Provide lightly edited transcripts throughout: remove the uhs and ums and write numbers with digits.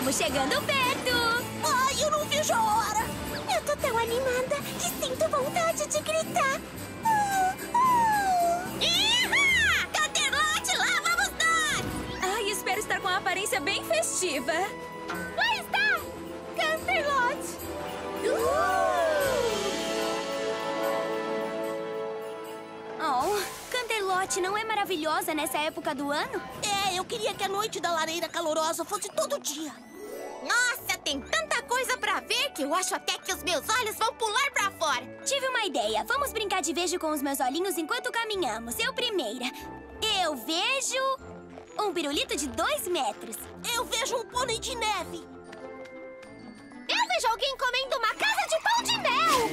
Estamos chegando perto! Ai, eu não vejo a hora! Eu tô tão animada que sinto vontade de gritar. Ihá! Canterlote, lá vamos nós! Ai, espero estar com a aparência bem festiva. Lá está! Canterlote! Oh, Canterlote não é maravilhosa nessa época do ano? É, eu queria que a noite da lareira calorosa fosse todo dia. Nossa, tem tanta coisa pra ver que eu acho até que os meus olhos vão pular pra fora. Tive uma ideia. Vamos brincar de vejo com os meus olhinhos enquanto caminhamos. Eu primeira. Eu vejo um pirulito de 2 metros. Eu vejo um pônei de neve. Eu vejo alguém comendo uma casa de pão de mel!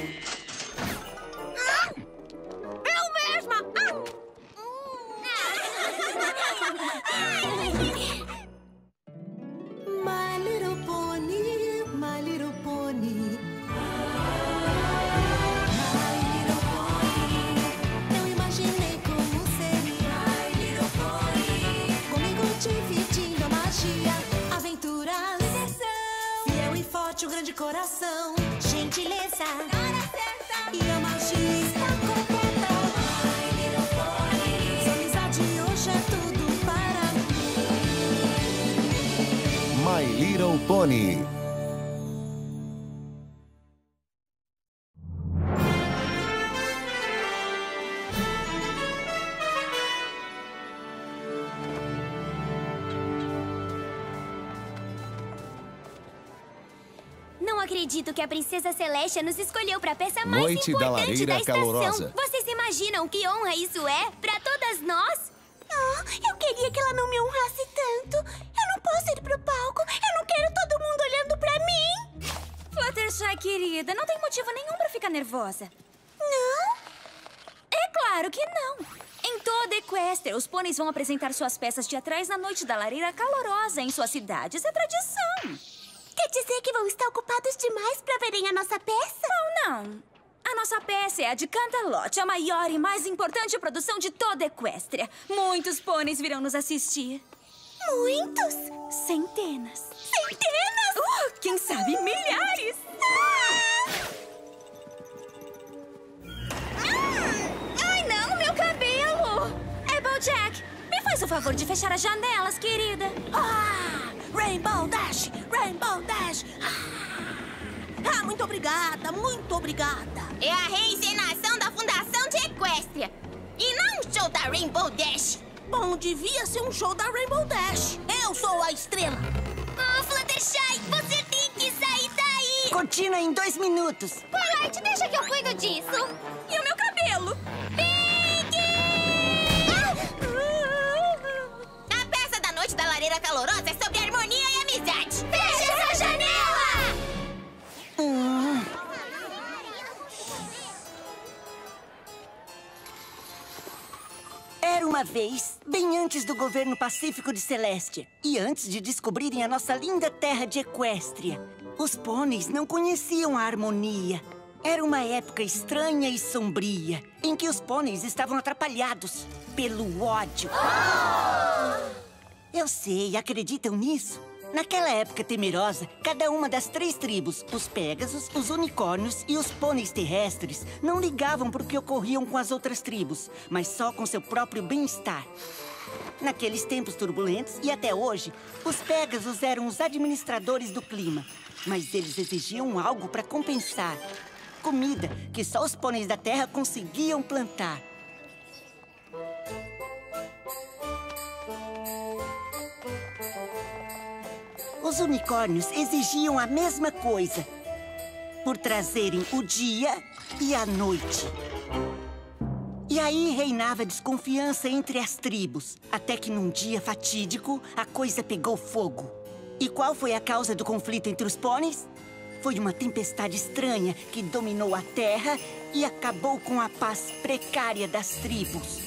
Eu mesma! My little pony, my little pony. My little pony. Eu imaginei como seria. My little pony. Comigo dividindo a magia, aventuras, diversão. Fiel e forte, um grande coração. Gentileza, hora certa. E a magia está completa. My little pony. Sua amizade hoje é tudo para mim. My Little Pony. Não acredito que a Princesa Celestia nos escolheu para a peça mais Noite da importante lareira da estação. calorosa. Vocês imaginam que honra isso é para todas nós? Eu queria que ela não me honrasse tanto. Eu não posso ir pro palco. Eu não quero todo mundo olhando pra mim. Fluttershy, querida, não tem motivo nenhum para ficar nervosa. Não? É claro que não. Em toda Equestria, os pôneis vão apresentar suas peças teatrais na Noite da Lareira Calorosa em suas cidades. É tradição. Quer dizer que vão estar ocupados demais pra verem a nossa peça? Não. A nossa peça é a de Canterlote, a maior e mais importante produção de toda Equestria. Muitos pôneis virão nos assistir. Muitos? Centenas. Centenas? Quem sabe milhares. Ai, não, meu cabelo! Applejack, me faz o favor de fechar as janelas, querida. Rainbow Dash! Rainbow Dash! Muito obrigada, muito obrigada. É a reencenação da Fundação de Equestria. E não um show da Rainbow Dash. Bom, devia ser um show da Rainbow Dash. Eu sou a estrela. Fluttershy, você tem que sair daí. Cortina em 2 minutos. Twilight, deixa que eu cuido disso. E o meu cabelo? A peça da Noite da Lareira Calorosa é sobre harmonia e amizade. Fecha essa janela! Era uma vez, bem antes do governo pacífico de Celestia e antes de descobrirem a nossa linda terra de Equestria, os pôneis não conheciam a harmonia. Era uma época estranha e sombria, em que os pôneis estavam atrapalhados pelo ódio. Eu sei, acreditam nisso? Naquela época temerosa, cada uma das 3 tribos, os Pégasos, os Unicórnios e os pôneis terrestres, não ligavam para o que ocorriam com as outras tribos, mas só com seu próprio bem-estar. Naqueles tempos turbulentos e até hoje, os Pégasos eram os administradores do clima, mas eles exigiam algo para compensar. Comida que só os pôneis da Terra conseguiam plantar. Os unicórnios exigiam a mesma coisa, por trazerem o dia e a noite. E aí reinava desconfiança entre as tribos, até que num dia fatídico, a coisa pegou fogo. E qual foi a causa do conflito entre os pôneis? Foi uma tempestade estranha que dominou a terra e acabou com a paz precária das tribos.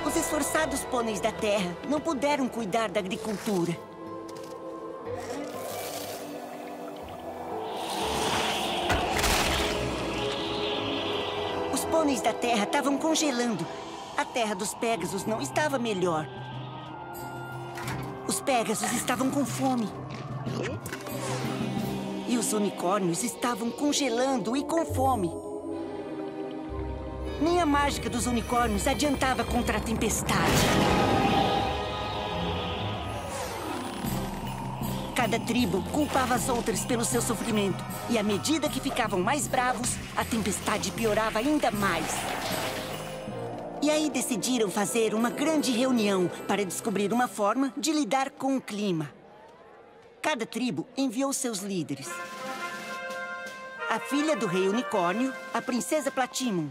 Os esforçados pôneis da terra não puderam cuidar da agricultura. Os pôneis da terra estavam congelando. A terra dos Pégasos não estava melhor. Os Pégasos estavam com fome. E os unicórnios estavam congelando e com fome. Nem a mágica dos unicórnios adiantava contra a tempestade. Cada tribo culpava as outras pelo seu sofrimento. E à medida que ficavam mais bravos, a tempestade piorava ainda mais. E aí decidiram fazer uma grande reunião para descobrir uma forma de lidar com o clima. Cada tribo enviou seus líderes. A filha do rei unicórnio, a princesa Platimum.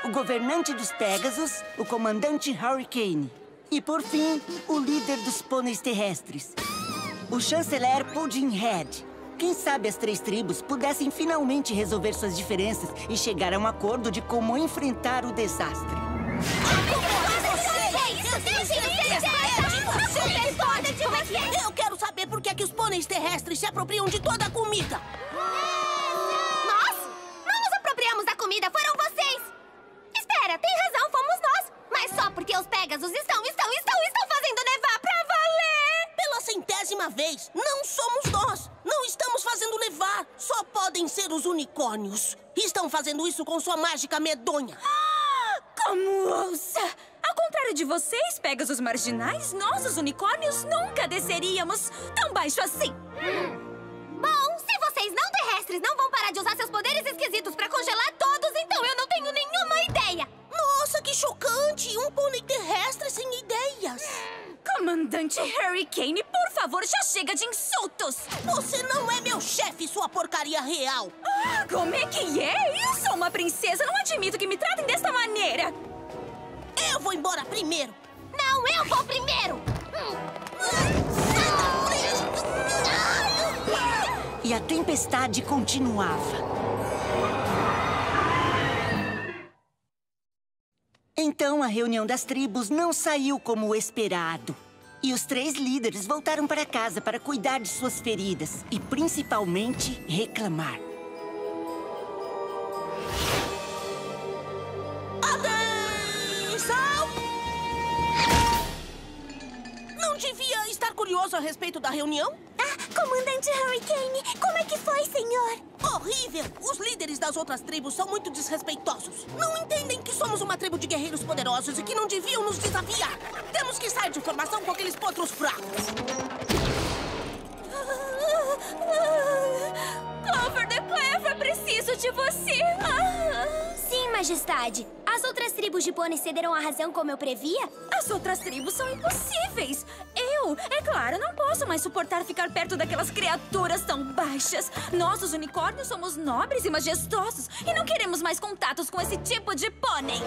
O governante dos Pégasos, o comandante Hurricane. E, por fim, o líder dos pôneis terrestres, o chanceler Puddinghead. Quem sabe as 3 tribos pudessem finalmente resolver suas diferenças e chegar a um acordo de como enfrentar o desastre. Eu quero saber por que é que os pôneis terrestres se apropriam de toda a comida. Nós? Não nos apropriamos da comida, foram vocês! Espera, tem razão, fomos nós! Mas só porque os Pégasos estão fazendo nevar pra valer! Pela 100ª vez, não somos nós. Não estamos fazendo nevar. Só podem ser os unicórnios. Estão fazendo isso com sua mágica medonha. Como ousa! Ao contrário de vocês, Pégasos marginais, nós, os unicórnios, nunca desceríamos tão baixo assim. Bom, se vocês não terrestres não vão parar de usar seus poderes esquisitos pra congelar todos, então eu não tenho nenhuma ideia! Nossa, que chocante! Um pônei terrestre sem ideias. Comandante Hurricane, por favor, já chega de insultos! Você não é meu chefe, sua porcaria real. Ah, como é que é? Eu sou uma princesa, não admito que me tratem desta maneira! Eu vou embora primeiro. Não, eu vou primeiro! E a tempestade continuava. Então a reunião das tribos não saiu como o esperado. E os 3 líderes voltaram para casa para cuidar de suas feridas e principalmente reclamar. Atenção! Não devia estar curioso a respeito da reunião? Comandante Hurricane, como é que foi, senhor? Horrível! Os líderes das outras tribos são muito desrespeitosos. Não entendem que somos uma tribo de guerreiros poderosos e que não deviam nos desafiar. Temos que sair de formação com aqueles potros fracos. Clover the Clever, preciso de você! Sim, majestade. As outras tribos de pôneis cederam a razão como eu previa? As outras tribos são impossíveis! É claro, não posso mais suportar ficar perto daquelas criaturas tão baixas. Nós, os unicórnios, somos nobres e majestosos e não queremos mais contatos com esse tipo de pônei.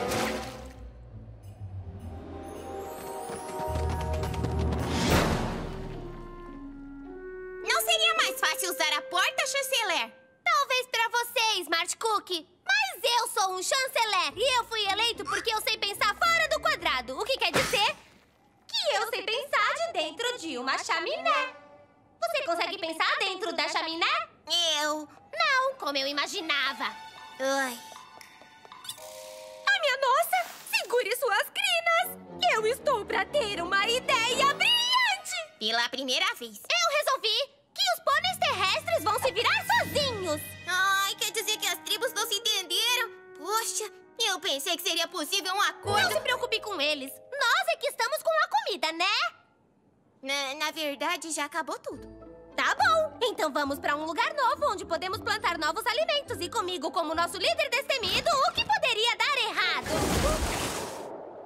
Não seria mais fácil usar a porta, chanceler? Talvez pra você, Smart Cookie. Mas eu sou um chanceler e eu fui eleito porque eu sei pensar fora do quadrado. O que quer dizer que eu sei pensar de dentro de uma chaminé. Você consegue pensar dentro da chaminé? Eu? Não, como eu imaginava. Ai. A minha nossa! Segure suas crinas! Eu estou pra ter uma ideia brilhante! Pela primeira vez. Eu resolvi que os pôneis terrestres vão se virar sozinhos. Ai, quer dizer que as tribos não se entenderam? Poxa, eu pensei que seria possível um acordo. Não se preocupe com eles. Nós é que estamos com a comida, né? Na verdade, já acabou tudo. Tá bom, então vamos pra um lugar novo onde podemos plantar novos alimentos. E comigo como nosso líder destemido, o que poderia dar errado?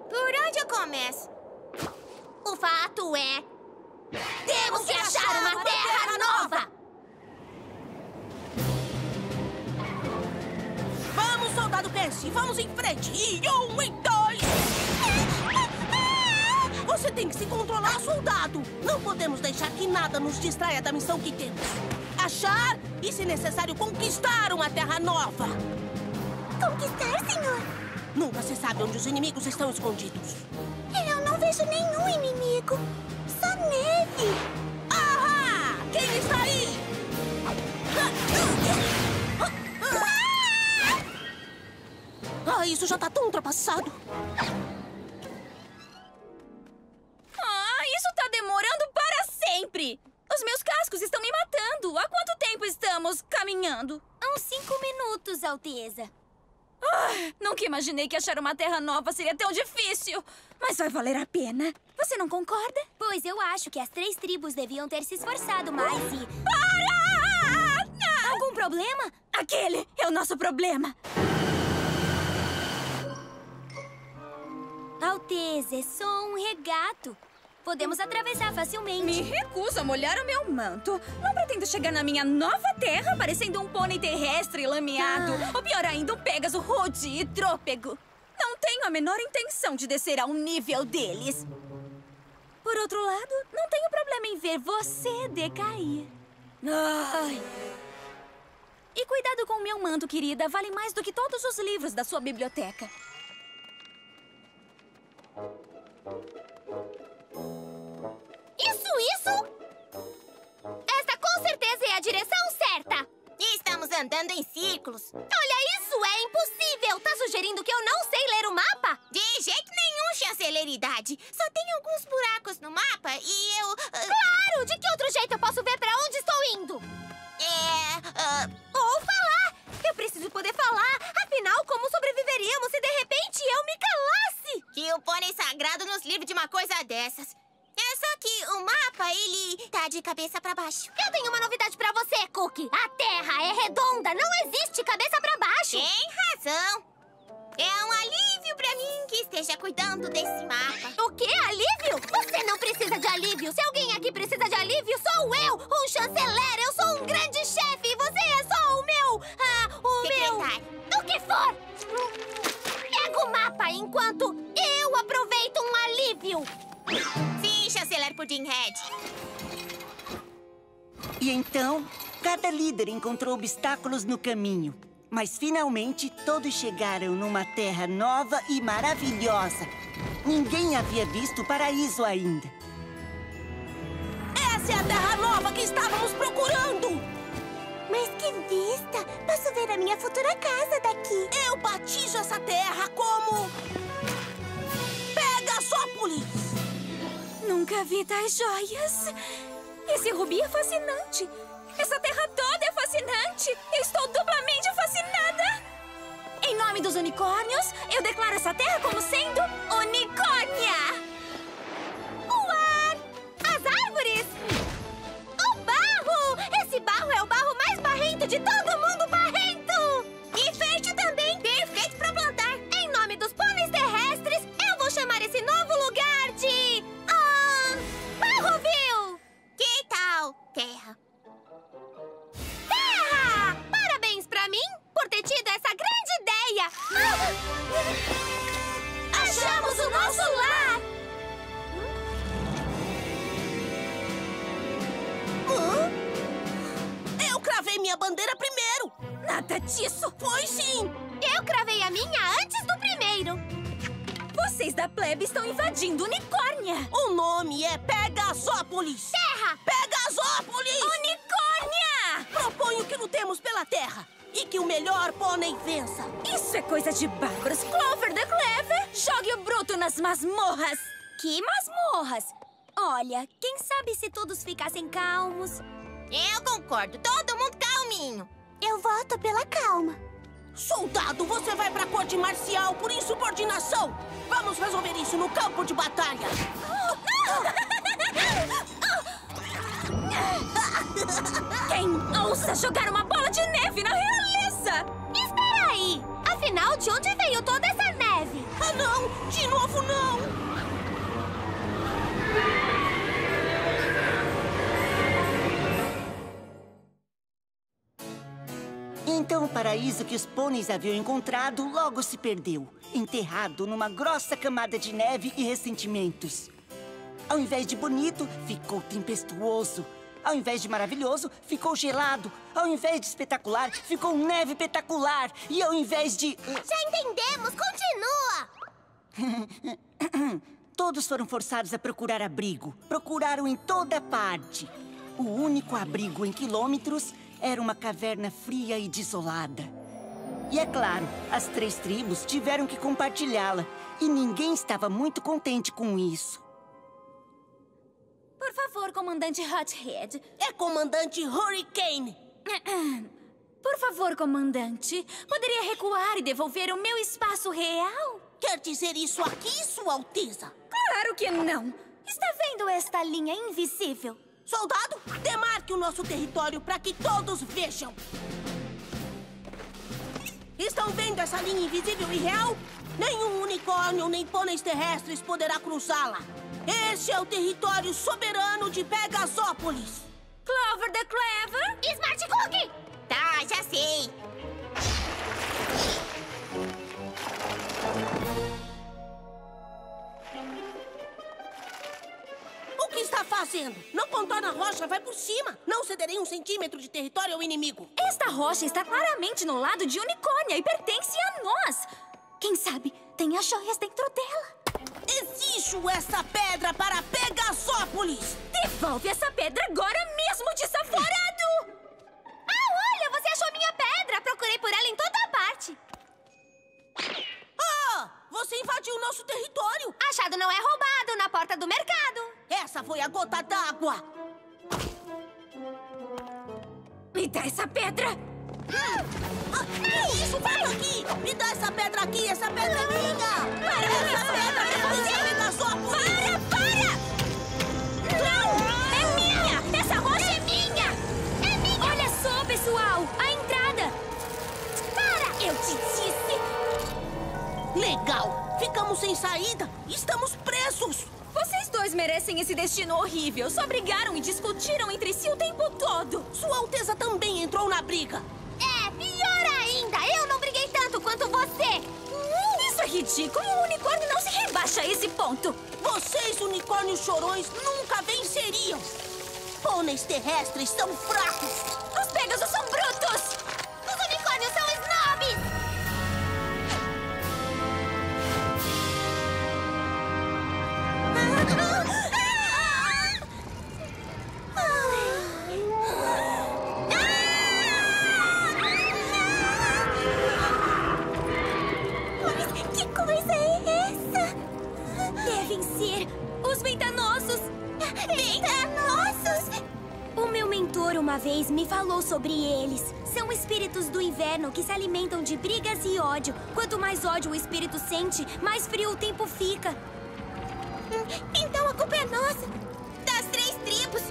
Por onde eu começo? O fato é... temos que achar uma terra nova! Vamos, soldado Percy, vamos em frente! E 1 e 2! Você tem que se controlar, soldado! Não podemos deixar que nada nos distraia da missão que temos. Achar e, se necessário, conquistar uma terra nova. Conquistar, senhor? Nunca se sabe onde os inimigos estão escondidos. Eu não vejo nenhum inimigo. Só neve. Ahá! Quem está aí? Isso já tá tão ultrapassado. cascos estão me matando. Há quanto tempo estamos caminhando? Há uns 5 minutos, Alteza. Nunca imaginei que achar uma terra nova seria tão difícil. Mas vai valer a pena. Você não concorda? Pois eu acho que as 3 tribos deviam ter se esforçado mais e... Para! Algum problema? Aquele é o nosso problema. Alteza, é só um regato. Podemos atravessar facilmente. Me recuso a molhar o meu manto. Não pretendo chegar na minha nova terra parecendo um pônei terrestre lameado. Ou pior ainda, um Pégaso rude e trôpego. Não tenho a menor intenção de descer ao nível deles. Por outro lado, não tenho problema em ver você decair. Ai. E cuidado com o meu manto, querida. Vale mais do que todos os livros da sua biblioteca. Isso! Esta com certeza é a direção certa! Estamos andando em círculos. Olha isso, é impossível! Tá sugerindo que eu não sei ler o mapa? De jeito nenhum, chanceleridade. Só tem alguns buracos no mapa e eu... Claro! De que outro jeito eu posso ver pra onde estou indo? Ou falar! Eu preciso poder falar! Afinal, como sobreviveríamos se de repente eu me calasse? Que o pônei sagrado nos livre de uma coisa dessas. É só que o mapa, ele tá de cabeça pra baixo. Eu tenho uma novidade pra você, Cookie. A Terra é redonda, não existe cabeça pra baixo. Tem razão. É um alívio pra mim que esteja cuidando desse mapa. O quê? Alívio? Você não precisa de alívio. Se alguém aqui precisa de alívio, sou eu, um chanceler. Eu sou um grande chefe e você é só o meu... secretário. O que for. Pega o mapa enquanto eu aproveito um alívio. Sim, chanceler Puddinghead. E então, cada líder encontrou obstáculos no caminho. Mas finalmente todos chegaram numa terra nova e maravilhosa. Ninguém havia visto o paraíso ainda. Essa é a terra nova que estávamos procurando! Mas que vista! Posso ver a minha futura casa daqui. Eu batizo essa terra como... Pegasópolis! Nunca vi tais joias. Esse rubi é fascinante. Essa terra toda é fascinante. Eu estou duplamente fascinada. Em nome dos unicórnios, eu declaro essa terra como sendo unicórnia. O ar! As árvores! O barro! Esse barro é o barro mais barrento de todo mundo barrento! E fértil também! Perfeito pra plantar! Em nome dos pôneis terrestres, eu vou chamar esse novo lugar de... Barroville! Que tal, terra? Terra! Parabéns pra mim por ter tido essa grande ideia! Achamos o nosso lar! Eu cravei minha bandeira primeiro! Nada disso. Foi sim! Eu cravei a minha antes do primeiro! Vocês da plebe estão invadindo Unicórnia. O nome é Pegasópolis! Terra! Pegasópolis! Unicórnia! Proponho que lutemos pela terra e que o melhor pônei vença. Isso é coisa de bárbaros. Clover the Clever, jogue o bruto nas masmorras. Que masmorras! Olha, quem sabe se todos ficassem calmos. Eu concordo, todo mundo calminho! Eu voto pela calma. Soldado, você vai pra corte marcial por insubordinação! Vamos resolver isso no campo de batalha! Quem ousa jogar uma bola de neve na realeza? Espera aí! Afinal, de onde veio toda essa neve? Ah, não! De novo, não! Então o paraíso que os pôneis haviam encontrado logo se perdeu, enterrado numa grossa camada de neve e ressentimentos. Ao invés de bonito, ficou tempestuoso. Ao invés de maravilhoso, ficou gelado. Ao invés de espetacular, ficou neve espetacular. E ao invés de... Já entendemos, continua! Todos foram forçados a procurar abrigo. Procuraram em toda parte. O único abrigo em quilômetros era uma caverna fria e desolada. E é claro, as 3 tribos tiveram que compartilhá-la. E ninguém estava muito contente com isso. Por favor, comandante Hothead. É comandante Hurricane. Por favor, comandante. Poderia recuar e devolver o meu espaço real? Quer dizer isso aqui, Sua Alteza? Claro que não. Está vendo esta linha invisível? Soldado, demarque o nosso território para que todos vejam. Estão vendo essa linha invisível e real? Nenhum unicórnio nem pôneis terrestres poderá cruzá-la. Este é o território soberano de Pegasópolis. Clover the Clever? Smart Cookie! Tá, já sei. O que está fazendo? Não contorna a rocha, vai por cima. Não cederei 1 centímetro de território ao inimigo. Esta rocha está claramente no lado de Unicórnia e pertence a nós. Quem sabe tem as joias dentro dela. Exijo essa pedra para Pegasópolis. Devolve essa pedra agora mesmo, desaforado! Olha, você achou minha pedra! Procurei por ela em toda parte. Ah, você invadiu o nosso território. Achado não é roubado na porta do mercado. Essa foi a gota d'água. Me dá essa pedra! Que isso? Volta aqui! Me dá essa pedra aqui! Essa pedra é minha! Para com Essa isso! pedra pertence a Pegasópolis! Para! Não! É minha! Essa rocha é minha! É minha! Olha só, pessoal! A entrada! Para! Eu te disse! Legal! Ficamos sem saída! Estamos presos! Vocês dois merecem esse destino horrível. Só brigaram e discutiram entre si o tempo todo. Sua Alteza também entrou na briga! É, pior ainda! Eu não briguei tanto quanto você! Isso é ridículo! O unicórnio não se rebaixa a esse ponto. Vocês, unicórnios chorões, nunca venceriam! Pôneis terrestres são fracos! Os Pegasus são brutos! Os unicórnios são snobs! Mas que coisa é essa? Devem ser os ventanosos! Ventanosos! O meu mentor uma vez me falou sobre eles. São espíritos do inverno que se alimentam de brigas e ódio. Quanto mais ódio o espírito sente, mais frio o tempo fica. Então a culpa é nossa! Das 3 tribos!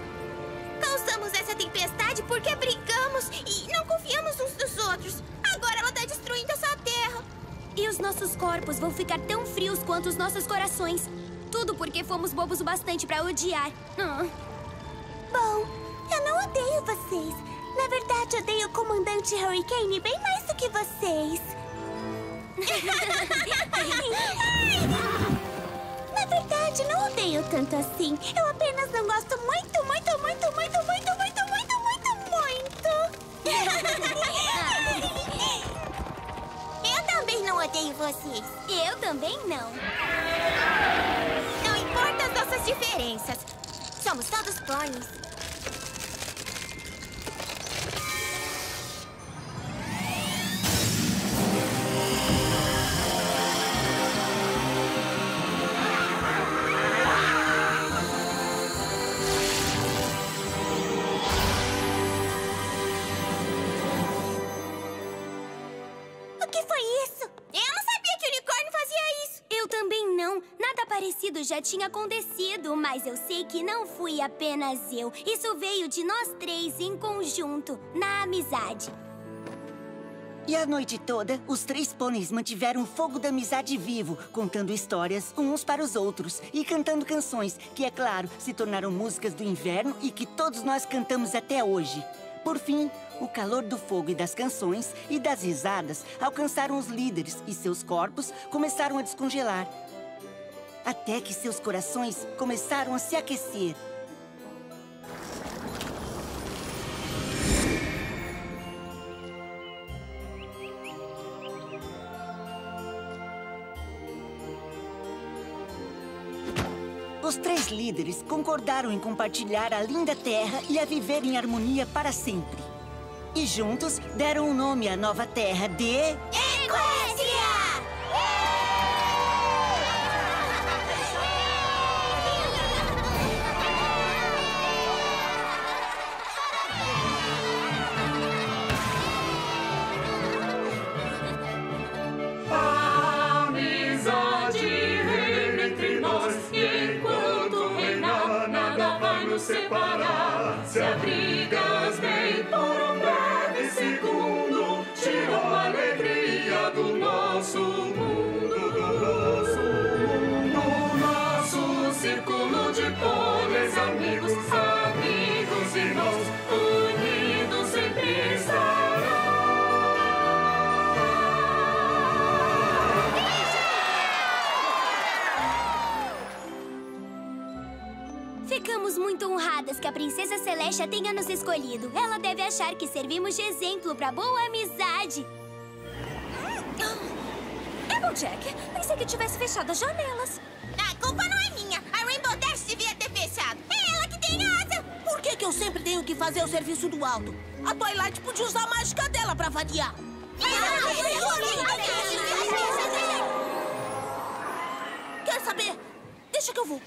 Causamos essa tempestade porque brigamos e não confiamos uns nos outros. Agora ela tá destruindo essa terra. E os nossos corpos vão ficar tão frios quanto os nossos corações. Tudo porque fomos bobos o bastante pra odiar. Bom, eu não odeio vocês. Na verdade, odeio o comandante Hurricane bem mais do que vocês. Na verdade, não odeio tanto assim. Eu apenas não gosto muito, muito, muito, muito, muito, muito, muito, muito, muito. Eu também não odeio vocês. Eu também não. Não importa as nossas diferenças. Somos todos pôneis. O que foi isso? Eu não sabia que o unicórnio fazia isso. Eu também não. Nada parecido já tinha acontecido, mas eu sei que não fui apenas eu. Isso veio de nós 3 em conjunto, na amizade. E a noite toda, os 3 pôneis mantiveram o fogo da amizade vivo, contando histórias uns para os outros e cantando canções que, é claro, se tornaram músicas do inverno e que todos nós cantamos até hoje. Por fim, o calor do fogo e das canções e das risadas alcançaram os líderes e seus corpos começaram a descongelar. Até que seus corações começaram a se aquecer. Os 3 líderes concordaram em compartilhar a linda terra e a viver em harmonia para sempre. E juntos deram o nome à nova terra de... Equestria! que a Princesa Celestia tenha nos escolhido. Ela deve achar que servimos de exemplo pra boa amizade. Applejack, pensei que tivesse fechado as janelas. A culpa não é minha. A Rainbow Dash devia ter fechado. É ela que tem asa. Por que eu sempre tenho que fazer o serviço do alto? A Twilight podia usar a mágica dela pra variar. Quer saber? Deixa que eu vou.